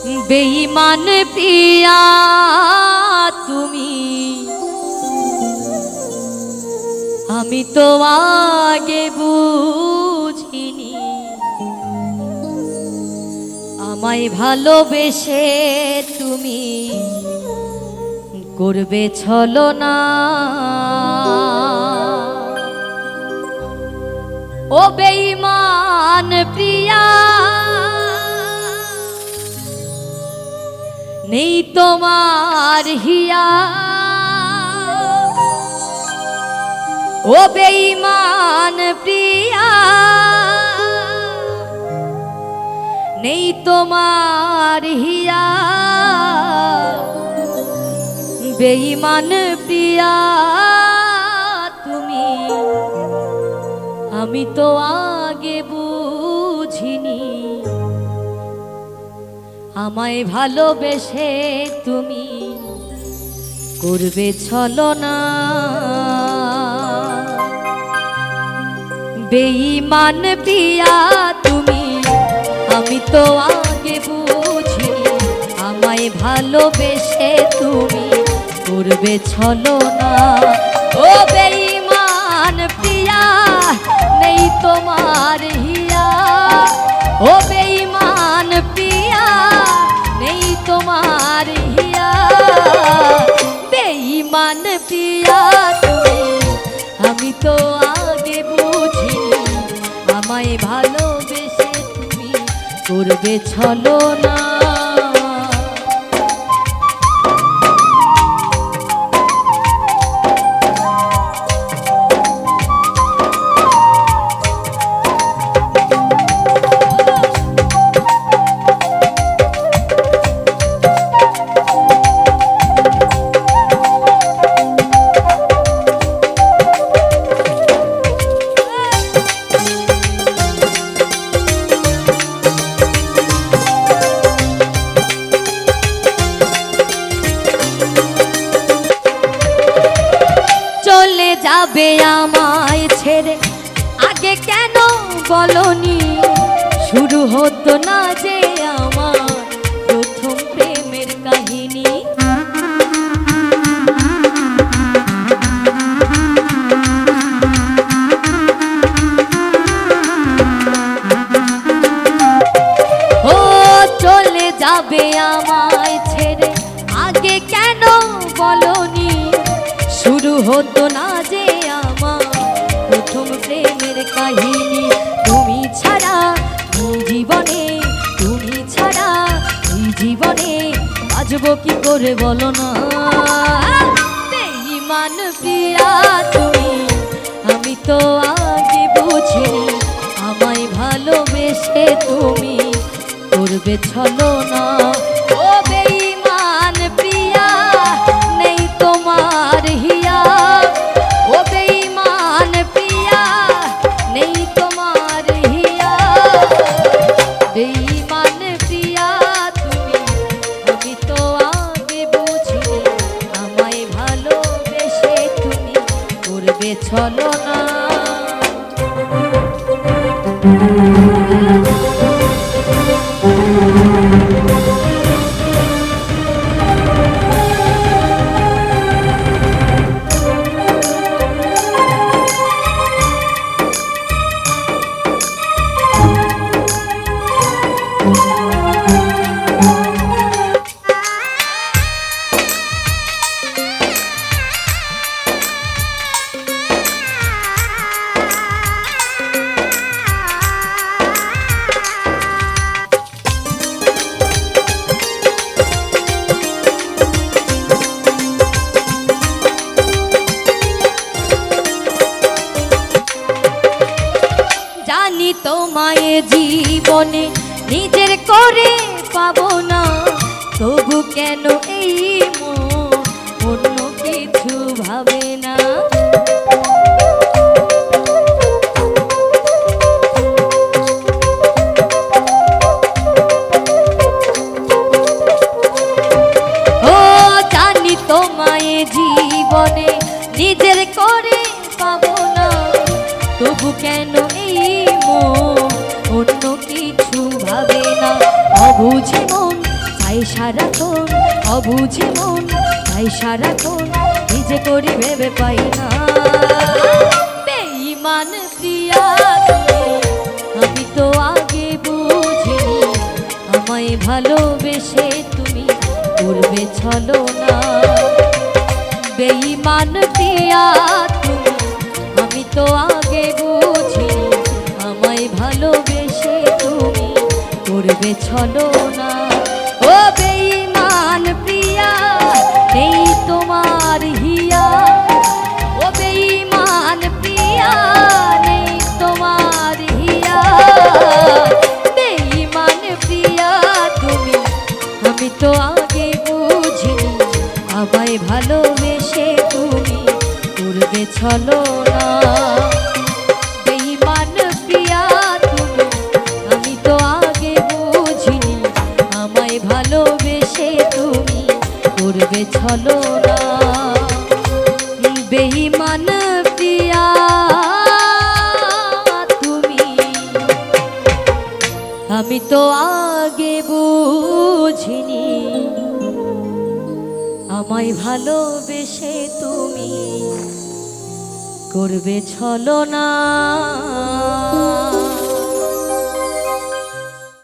বেঈমান পিয়া তুমি, আমি তো আগে বুঝিনি, আমায় ভালোবেসে তুমি করবে ছলনা। ও বেঈমান প্রিয়া, নেই তোমার হিয়া। ও বেঈমান প্রিয়া, নেই তোমার হিয়া। বেঈমান প্রিয়া তুমি, আমি তো আগে বুঝিনি, আমায় ভালোবেসে তুমি করবে ছলনা। বেঈমান প্রিয়া তুমি, আমি তো আগে বুঝিনি, আমায় ভালোবেসে তুমি করবে ছলনা। ও বেঈমান প্রিয়া, নেই তোমার হিয়া। ও বেঈমান প্রিয়া, নেই তোমার হিয়া। বেঈমান প্রিয়া তুমি, আমি তো আগে বুঝিনি, আমায় ভালোবেসে তুমি করবে ছলনা। যাবে আমায় ছেড়ে আগে কেন বলনি, শুরু হতো না যে আমার প্রথম প্রেমের কাহিনী। ও চলে যাবে আমায় ছেড়ে আগে কেন বলনি, শুরু হতো না যে আমার প্রথম প্রেমের কাহিনী। তুমি ছাড়া এই জীবনে, তুমি ছাড়া এই জীবনে বাঁচবো কি করে বলো না। বেঈমান প্রিয়া তুমি, আমি তো আগে বুঝিনি, আমায় ভালোবেসে তুমি করবে ছলনা। ও বেঈমান প্রিয়া, নেই তোমার হিয়া। ও বেঈমান প্রিয়া, নেই তোমার হিয়া। বেঈমান প্রিয়া তুমি, আমি তো আগে বুঝিনি, আমায় ভালোবেসে তুমি করবে ছলনা। তোমায় জীবনে নিজের করে পাবো না, তবু কেন এই মন অন্য কিছু ভাবে না। ও জানি তোমায় জীবনে নিজের করে পাবো না, তবু কেন এই মন অন্য কিছু ভাবে না। অবুঝে মন তাই সারাক্ষণ অবুঝে মন, তাই সারাক্ষণ নিজে করি ভেবে পাই না। বেঈমান প্রিয়া তুমি, আমি তো আগে বুঝিনি আমায় ভালোবেসে তুমি করবে ছলনা। বেঈমান প্রিয়া তুমি, আমি তো আগে বুঝিনি আমায় ভালোবেসে তুমি করবে ছলনা। ও বেঈমান প্রিয়া নেই তোমার হিয়া, ও বেঈমান প্রিয়া নেই তোমার হিয়া। বেঈমান প্রিয়া তুমি, আমি তো আগে বুঝিনি আমায় ভালোবেসে তুমি করবে ছলনা। বেঈমান প্রিয়া তুমি, আমি তো আগে বুঝিনি আমায় ভালোবেসে তুমি করবে ছলনা। বেঈমান প্রিয়া তুমি, আমি তো আগে বুঝিনি আমায় ভালোবেসে তুমি করবে ছলনা।